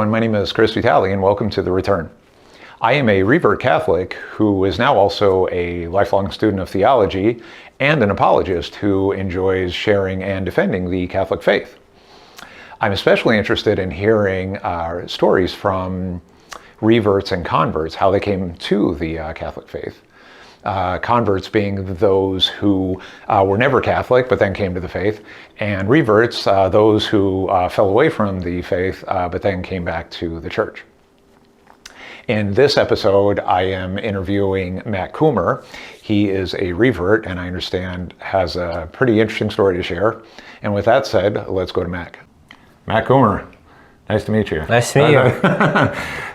everyone. My name is Chris Vitale, and welcome to The Return. I am a revert Catholic who is now also a lifelong student of theology and an apologist who enjoys sharing and defending the Catholic faith. I'm especially interested in hearing stories from reverts and converts, how they came to the Catholic faith. Converts being those who were never Catholic but then came to the faith, and reverts, those who fell away from the faith but then came back to the church. In this episode, I am interviewing Matt Coomer. He is a revert and I understand has a pretty interesting story to share. And with that said, let's go to Matt. Matt Coomer, nice to meet you. Nice to meet you.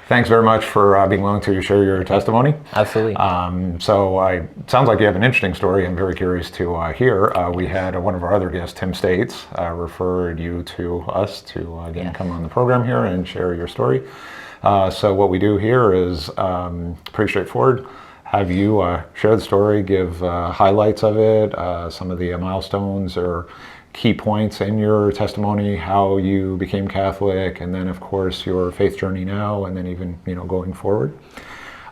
Thanks very much for being willing to share your testimony. Absolutely. It sounds like you have an interesting story. I'm very curious to hear. We had one of our other guests, Tim States, referred you to us to again come on the program here and share your story. So what we do here is pretty straightforward. Have you share the story, give highlights of it, some of the milestones or key points in your testimony, how you became Catholic, and then of course your faith journey now, and then even going forward.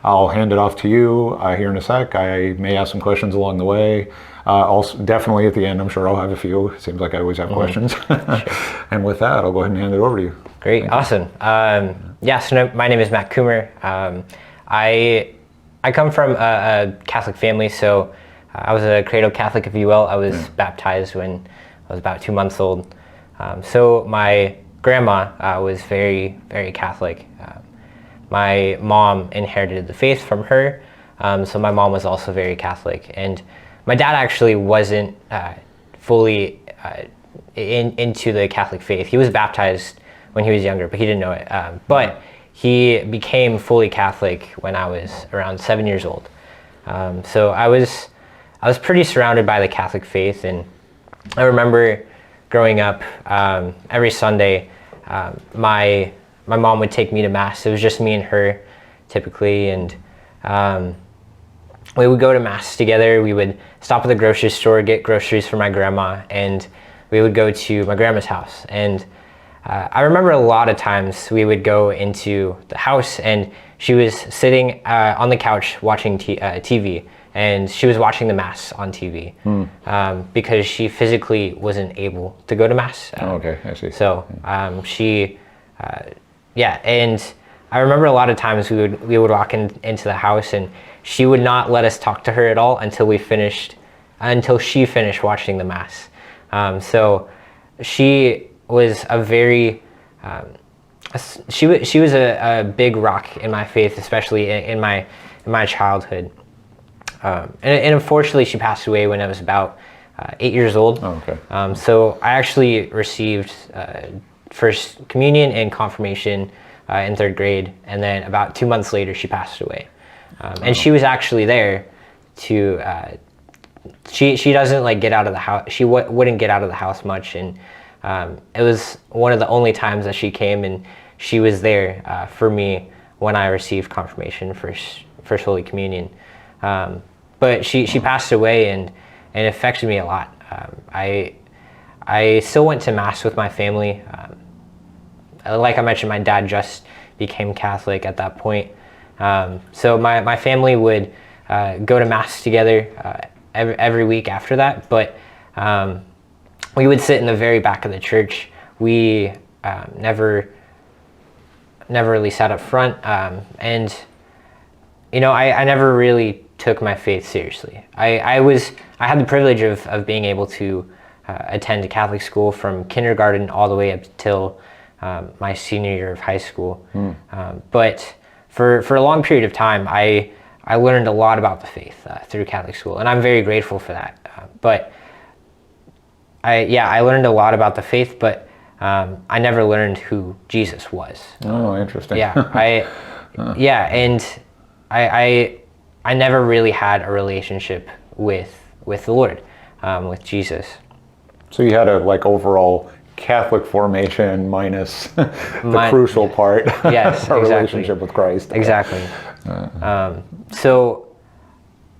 I'll hand it off to you here in a sec. I may ask some questions along the way. Also, definitely at the end, I'm sure I'll have a few. It seems like I always have questions. Sure. And with that, I'll go ahead and hand it over to you. Great, awesome. So my name is Matt Coomer. I come from a Catholic family, so I was a cradle Catholic, if you will. I was baptized when I was about 2 months old. So my grandma was very, very Catholic. My mom inherited the faith from her, so my mom was also very Catholic. And my dad actually wasn't fully into the Catholic faith. He was baptized when he was younger, but he didn't know it. But he became fully Catholic when I was around 7 years old. So I was pretty surrounded by the Catholic faith, and I remember growing up, every Sunday, my mom would take me to Mass. It was just me and her, typically, and we would go to Mass together. We would stop at the grocery store, get groceries for my grandma, and we would go to my grandma's house. And I remember a lot of times we would go into the house, and she was sitting on the couch watching TV. And she was watching the Mass on TV because she physically wasn't able to go to Mass. Okay, I see. So and I remember a lot of times we would walk into the house, and she would not let us talk to her at all until she finished watching the Mass. So she was a very she was a big rock in my faith, especially in my childhood. And unfortunately, she passed away when I was about 8 years old. Oh, okay. So I actually received First Communion and Confirmation in third grade, and then about 2 months later, she passed away. And she was actually there to. She doesn't get out of the house. She wouldn't get out of the house much, and it was one of the only times that she came, and she was there for me when I received Confirmation, First Holy Communion. But she passed away, and it affected me a lot. I still went to Mass with my family. Like I mentioned, my dad just became Catholic at that point. So my family would go to Mass together every week after that, but we would sit in the very back of the church. We never really sat up front, and I never really took my faith seriously. I had the privilege of being able to attend a Catholic school from kindergarten all the way up till my senior year of high school. But for a long period of time, I learned a lot about the faith through Catholic school, and I'm very grateful for that. But I learned a lot about the faith, but I never learned who Jesus was. Oh, interesting. And I never really had a relationship with the Lord, with Jesus. So you had a overall Catholic formation minus the crucial part, yes, our exactly. relationship with Christ. Exactly. So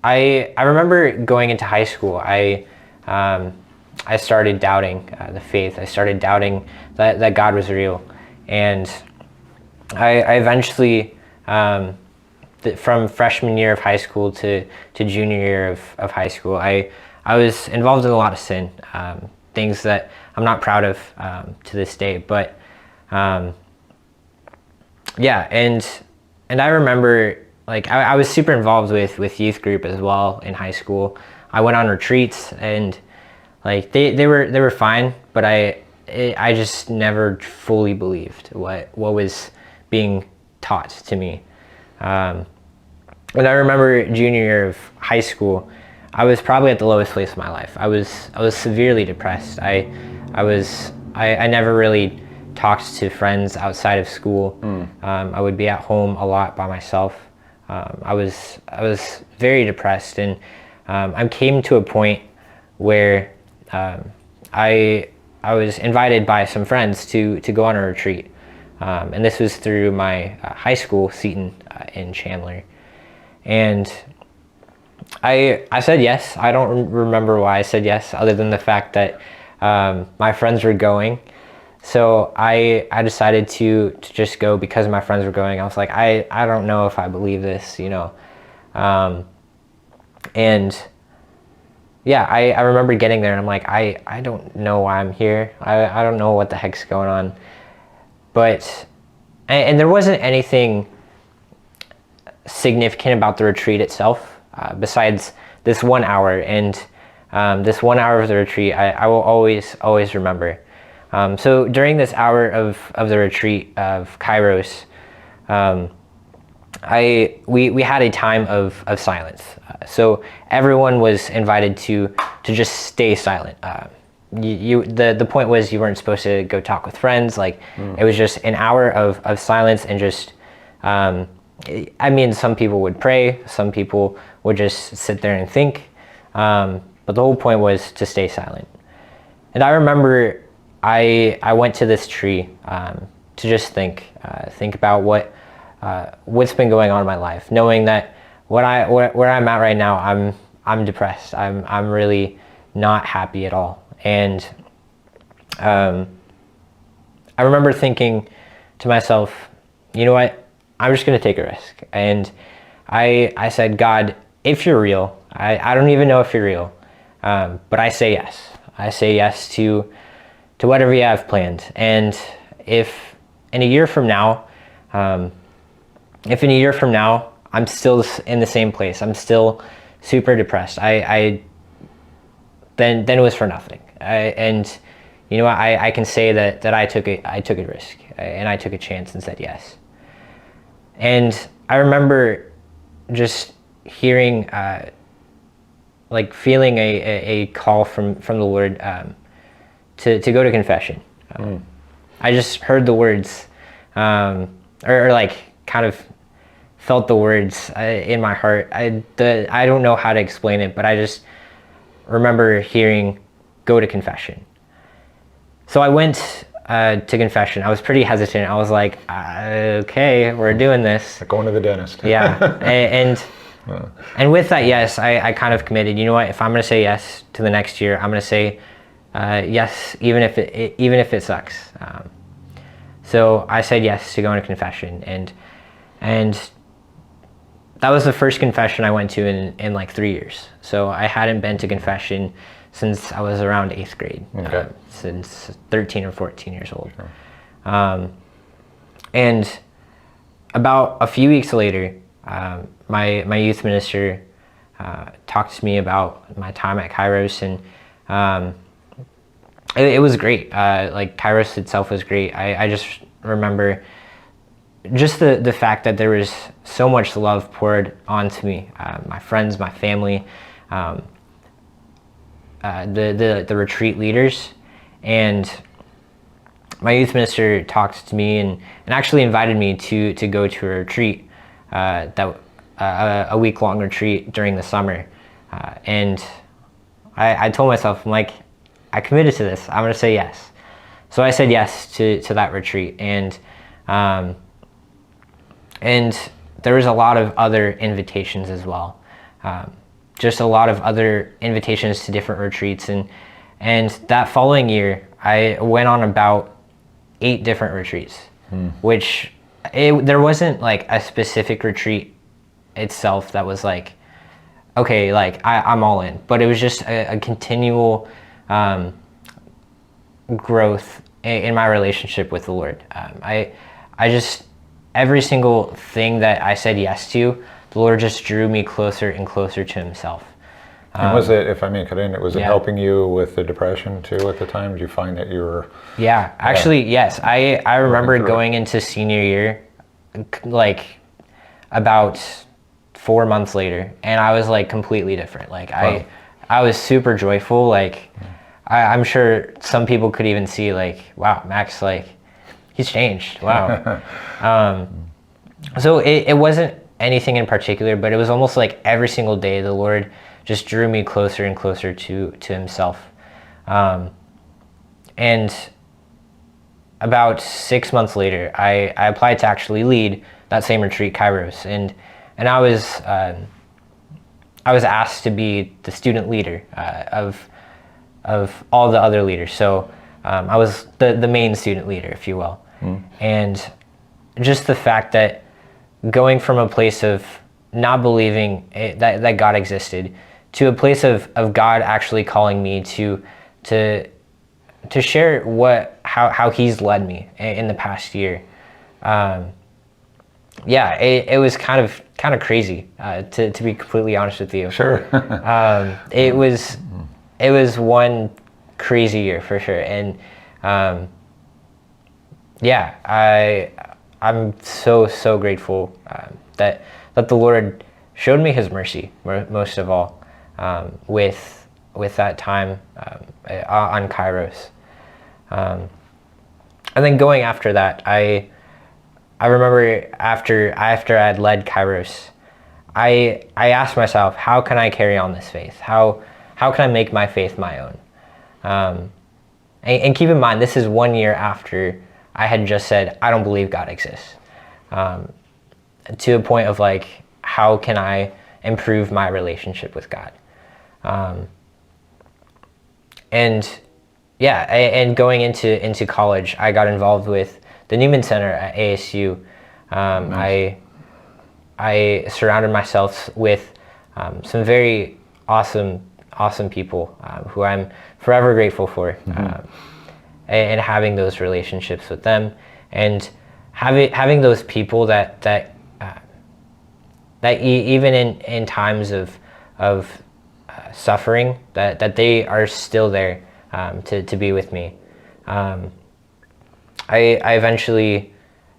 I remember going into high school, I started doubting the faith. I started doubting that God was real. And I eventually, from freshman year of high school to junior year of high school, I was involved in a lot of sin, things that I'm not proud of to this day. But yeah, and I remember, like, I was super involved with youth group as well in high school. I went on retreats, and like they were fine, but I just never fully believed what was being taught to me. And I remember junior year of high school, I was probably at the lowest place of my life. I was severely depressed. I never really talked to friends outside of school. I would be at home a lot by myself. I was very depressed, and I came to a point where I was invited by some friends to go on a retreat, and this was through my high school, Seton, in Chandler, and I said yes. I don't remember why I said yes, other than the fact that my friends were going. So I decided to just go because my friends were going. I was like, I don't know if I believe this, you know. And yeah, I remember getting there, and I'm like, I don't know why I'm here. I don't know what the heck's going on. But, and there wasn't anything significant about the retreat itself, besides this 1 hour. And this 1 hour of the retreat, I will always remember. So during this hour of the retreat of Kairos, we had a time of silence. So everyone was invited to just stay silent. The point was you weren't supposed to go talk with friends. Like it was just an hour of silence, and just I mean, some people would pray, some people would just sit there and think, but the whole point was to stay silent. And I remember I went to this tree to just think about what's been going on in my life, knowing that where I'm at right now, I'm depressed. I'm really not happy at all. And I remember thinking to myself, you know what? I'm just going to take a risk. And I said, God, if you're real, I don't even know if you're real, but I say yes. I say yes to whatever you have planned. And if in a year from now, I'm still in the same place, I'm still super depressed, then it was for nothing. And you know what? I can say that I took a risk, and I took a chance and said yes. And I remember just hearing, like feeling a call from the Lord to go to confession. I just heard the words, or like kind of felt the words in my heart. I don't know how to explain it, but I just remember hearing, go to confession. So I went to confession. I was pretty hesitant. I was like, okay, we're doing this. Like going to the dentist. Yeah, and with that yes, I kind of committed. You know what? If I'm going to say yes to the next year, I'm going to say yes, even if it sucks. So I said yes to going to confession, and that was the first confession I went to in like 3 years. So I hadn't been to confession since I was around 8th grade, okay. Since 13 or 14 years old. Sure. And about a few weeks later, my youth minister talked to me about my time at Kairos, and it was great. Like Kairos itself was great. I just remember just the fact that there was so much love poured onto me, my friends, my family, the retreat leaders, and my youth minister talked to me and actually invited me to go to a retreat, a week-long retreat during the summer, and I told myself, I'm like, I committed to this. I'm going to say yes. So I said yes to that retreat, and there was a lot of other invitations as well. Just a lot of other invitations to different retreats, and that following year I went on about 8 different retreats, which there wasn't like a specific retreat itself that was like, okay, like I'm all in, but it was just a continual growth in my relationship with the Lord. I just, every single thing that I said yes to, the Lord just drew me closer and closer to himself. And was it, if I may cut in, was it Yeah. helping you with the depression too at the time? Did you find that you were... Yeah, actually, yes. I remember through it. going into senior year, like about 4 months later, and I was like completely different. Like Wow. I was super joyful. Like I'm sure some people could even see like, wow, Max, like he's changed. Wow. So it wasn't anything in particular, but it was almost like every single day the Lord just drew me closer and closer to himself. And about 6 months later, I applied to actually lead that same retreat, Kairos, and I was asked to be the student leader of all the other leaders. So I was the main student leader, if you will. And just the fact that going from a place of not believing that God existed to a place of God actually calling me to share how he's led me in the past year. It was kind of crazy, to be completely honest with you. Sure. It was one crazy year for sure. And I'm so grateful that the Lord showed me his mercy most of all, with that time on Kairos. And then going after that, I remember after I had led Kairos, I asked myself, how can I carry on this faith? How can I make my faith my own? And keep in mind, this is 1 year after I had just said, I don't believe God exists. To a point of like, how can I improve my relationship with God? And going into college, I got involved with the Newman Center at ASU. Nice. I surrounded myself with some very awesome people who I'm forever grateful for, and having those relationships with them, and having those people that even in times of suffering, that they are still there to be with me. I eventually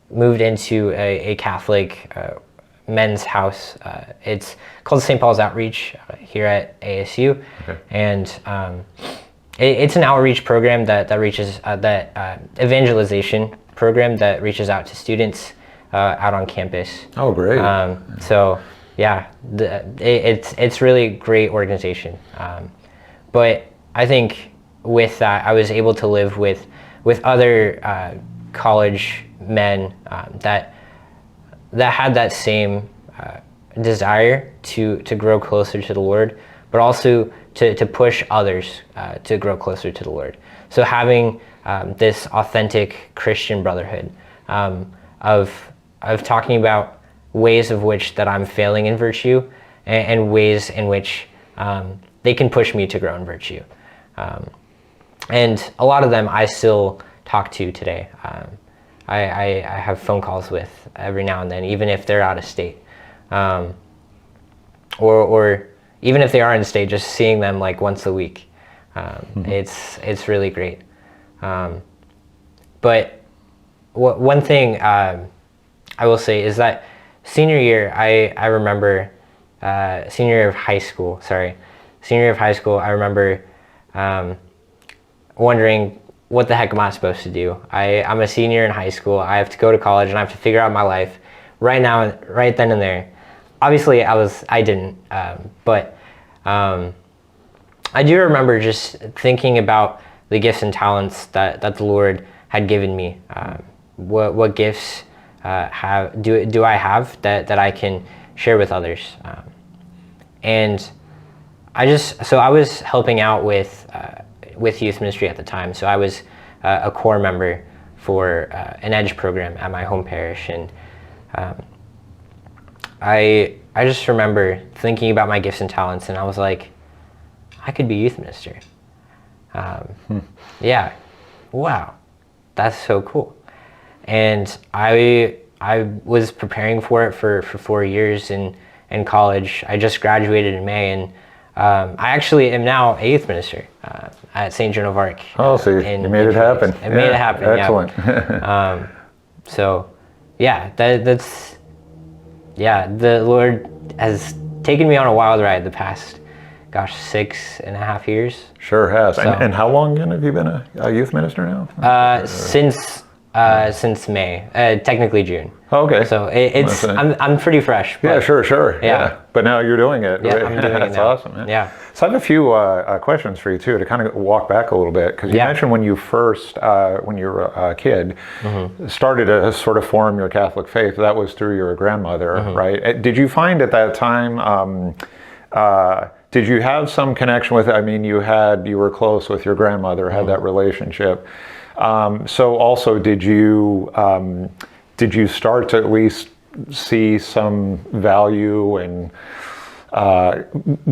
moved into a Catholic men's house. It's called St. Paul's Outreach here at ASU. Okay. And it's an outreach program that reaches evangelization program that reaches out to students out on campus. Oh, great. So yeah, it's really great organization. But I think with that, I was able to live with other college men that had that same desire to grow closer to the Lord, but also to push others to grow closer to the Lord. So having this authentic Christian brotherhood of talking about ways of which that I'm failing in virtue, and ways in which they can push me to grow in virtue. And a lot of them I still talk to today. I have phone calls with every now and then, even if they're out of state. Or even if they are in state, just seeing them like once a week. It's really great. But one thing I will say is that senior year, I remember, senior year of high school, I remember wondering, what the heck am I supposed to do? I'm a senior in high school. I have to go to college and I have to figure out my life right now, right then and there. Obviously, I didn't, but I do remember just thinking about the gifts and talents that the Lord had given me. What gifts do I have that I can share with others? And I was helping out with youth ministry at the time. So I was a core member for an Edge program at my home parish, and I just remember thinking about my gifts and talents, and I was like, I could be youth minister. Yeah, wow, that's so cool. And I was preparing for it for 4 years in college. I just graduated in May, and I actually am now a youth minister at St. Joan of Arc. Oh, so you made it happen. I made it happen. Excellent. Yeah. So, yeah, that's the Lord has taken me on a wild ride the past, 6.5 years. Sure has. So, and how long again have you been a youth minister now? Since May, technically June. Oh, okay. So it's I'm pretty fresh. Yeah, sure. Yeah. But now you're doing it. Yeah, right? I'm doing That's it now. awesome, man. Yeah. So I have a few questions for you too, to kind of walk back a little bit, because you mentioned when you first, when you were a kid, started to sort of form your Catholic faith. That was through your grandmother, right? Did you find at that time? Did you have some connection with it? I mean, you were close with your grandmother, had that relationship. So also, did you start to at least see some value in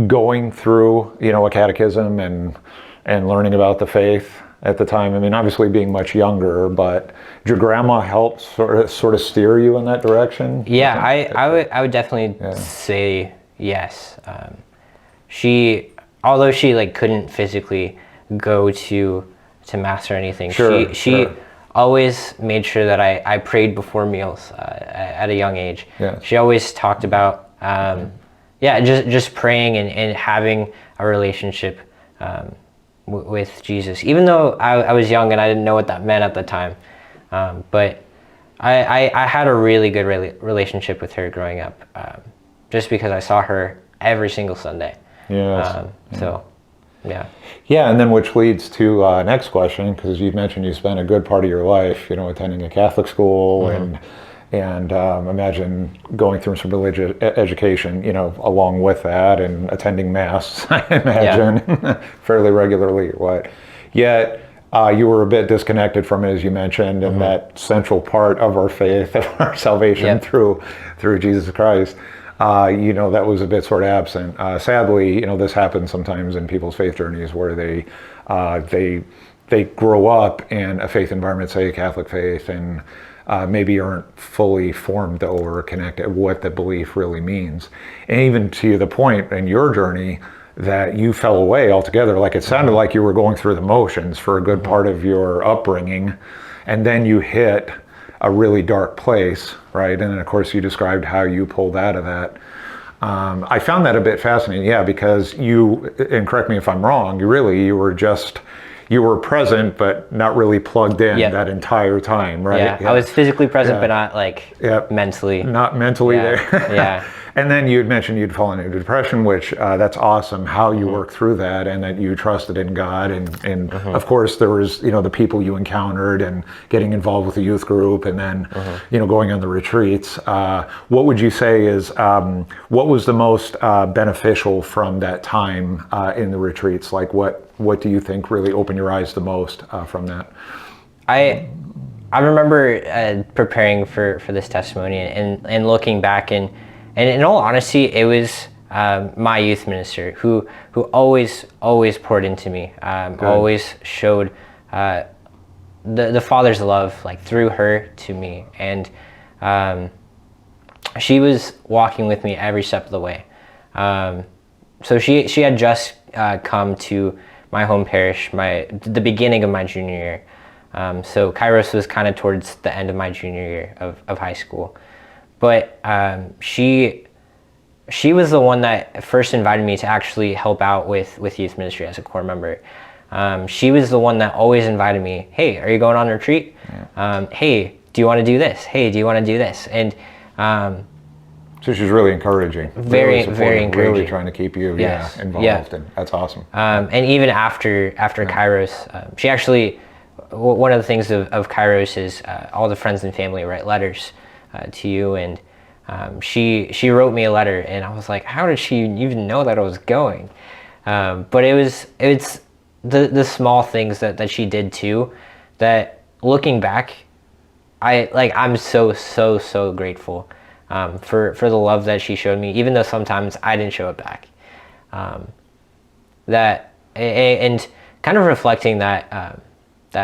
going through, a catechism and learning about the faith at the time? I mean, obviously being much younger, but did your grandma help sort of steer you in that direction? Yeah, I would definitely say yes. Although she couldn't physically go to mass or anything, she always made sure that I prayed before meals at a young age. Yeah. She always talked about just praying and having a relationship with Jesus, even though I was young and I didn't know what that meant at the time. But I had a really good relationship with her growing up, just because I saw her every single Sunday. So, yeah. Yeah, and then which leads to next question, because you mentioned you spent a good part of your life, attending a Catholic school and imagine going through some religious education, along with that, and attending mass, I imagine, fairly regularly. Yet you were a bit disconnected from it, as you mentioned, and that central part of our faith, of our salvation through Jesus Christ. That was a bit sort of absent. Sadly, this happens sometimes in people's faith journeys, where they grow up in a faith environment, say a Catholic faith, and maybe aren't fully formed or connected what the belief really means. And even to the point in your journey that you fell away altogether, like it sounded like you were going through the motions for a good part of your upbringing, and then you hit a really dark place, right? And then of course you described how you pulled out of that. I found that a bit fascinating, because you, and correct me if I'm wrong, you were present but not really plugged in that entire time, right? I was physically present, but not mentally. Not mentally there. Yeah. And then you had mentioned you'd fallen into depression, which that's awesome how you worked through that, and that you trusted in God. And of course there was, the people you encountered and getting involved with the youth group, and then, going on the retreats. What would you say is, what was the most beneficial from that time in the retreats? Like what do you think really opened your eyes the most from that? I remember preparing for this testimony and looking back, and in all honesty, it was my youth minister who always poured into me, always showed the Father's love through her to me, and she was walking with me every step of the way. So she had just come to my home parish the beginning of my junior year. So Kairos was kind of towards the end of my junior year of high school. But she was the one that first invited me to actually help out with youth ministry as a core member. She was the one that always invited me, hey, are you going on a retreat? Hey, do you want to do this? Hey, do you want to do this? And so she's really encouraging. Very encouraging. Really trying to keep you involved. And that's awesome. And even after Kairos, she actually, one of the things of Kairos is all the friends and family write letters to you, and she wrote me a letter, and I was like, how did she even know that I was going? But it's the small things that she did too that looking back, I'm so grateful for the love that she showed me, even though sometimes I didn't show it back. And kind of reflecting that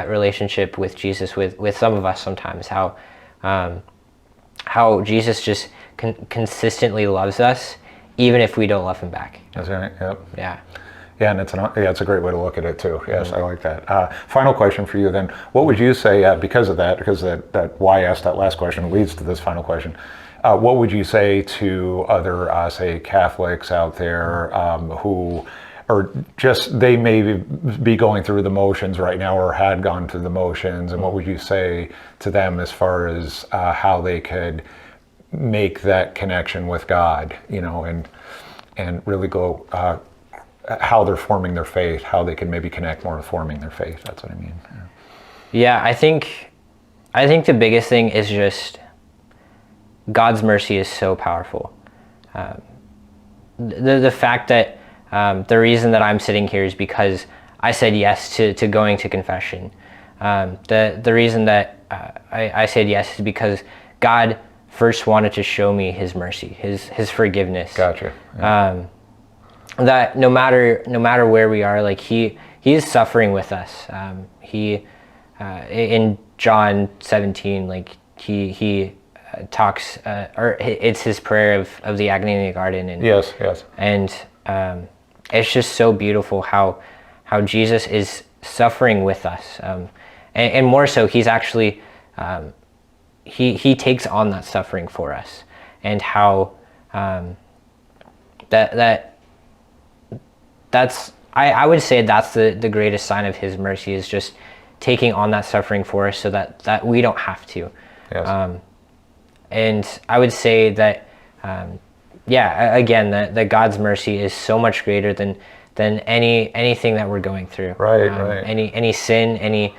relationship with Jesus with some of us sometimes, how Jesus just consistently loves us, even if we don't love him back. That's right. Yep. Yeah. Yeah, and it's a great way to look at it too. Yes, I like that. Final question for you then. What would you say, because that why I asked that last question leads to this final question. What would you say to other, say, Catholics out there who or just they may be going through the motions right now or had gone through the motions, and what would you say to them as far as how they could make that connection with God, and really go how they're forming their faith, how they can maybe connect more with forming their faith? That's what I mean. Yeah, I think the biggest thing is just God's mercy is so powerful. The fact that the reason that I'm sitting here is because I said yes to going to confession. The reason that I said yes is because God first wanted to show me his mercy, his forgiveness. Gotcha. Yeah. That no matter where we are, like he is suffering with us. He in John 17, like he talks, or it's his prayer of the agony in the garden. And yes. And it's just so beautiful how Jesus is suffering with us, and more so, he's actually he takes on that suffering for us, and how that's I would say that's the greatest sign of his mercy, is just taking on that suffering for us so that we don't have to. Yes. And I would say that again, that God's mercy is so much greater than anything that we're going through. Right. Any sin, any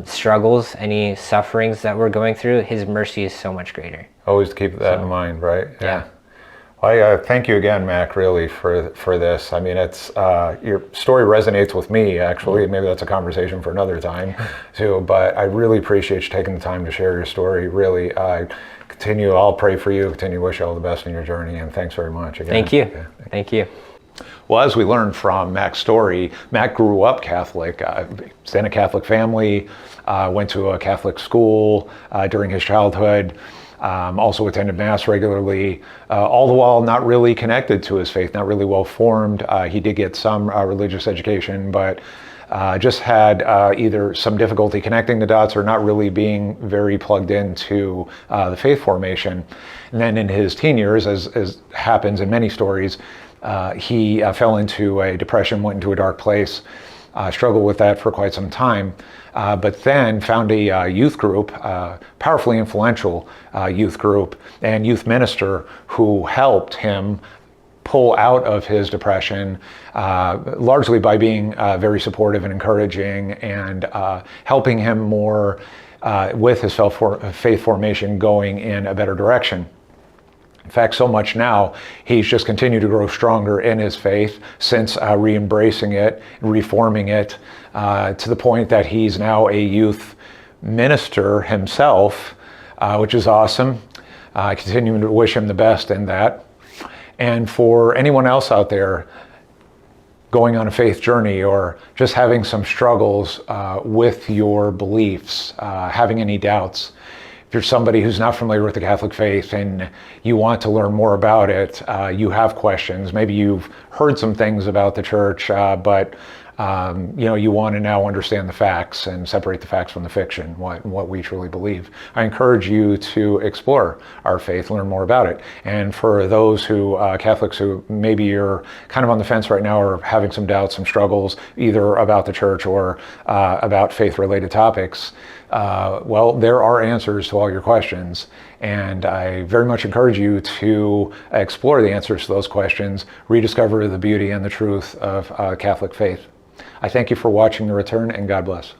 struggles, any sufferings that we're going through, his mercy is so much greater. Always keep that in mind, right? Yeah. Well, thank you again, Mac, really, for this. I mean, it's your story resonates with me, actually. Maybe that's a conversation for another time, too. But I really appreciate you taking the time to share your story. Really, I'll pray for you, continue to wish you all the best in your journey, and thanks very much again. Thank you. Okay. Thank you. Well, as we learned from Mac's story, Mac grew up Catholic, in a Catholic family, went to a Catholic school during his childhood, also attended Mass regularly, all the while not really connected to his faith, not really well formed. He did get some religious education, but just had either some difficulty connecting the dots or not really being very plugged into the faith formation. And then in his teen years, as happens in many stories, he fell into a depression, went into a dark place, struggled with that for quite some time, but then found a youth group, powerfully influential youth group and youth minister who helped him pull out of his depression, largely by being very supportive and encouraging, and helping him more with his faith formation going in a better direction. In fact, so much now, he's just continued to grow stronger in his faith since re-embracing it, reforming it, to the point that he's now a youth minister himself, which is awesome. I continue to wish him the best in that. And for anyone else out there going on a faith journey or just having some struggles with your beliefs, having any doubts, if you're somebody who's not familiar with the Catholic faith and you want to learn more about it, you have questions, maybe you've heard some things about the church, but you want to now understand the facts and separate the facts from the fiction, what we truly believe. I encourage you to explore our faith, learn more about it. And for those Catholics who maybe you're kind of on the fence right now or having some doubts, some struggles, either about the church or about faith-related topics, there are answers to all your questions. And I very much encourage you to explore the answers to those questions, rediscover the beauty and the truth of Catholic faith. I thank you for watching The Return, and God bless.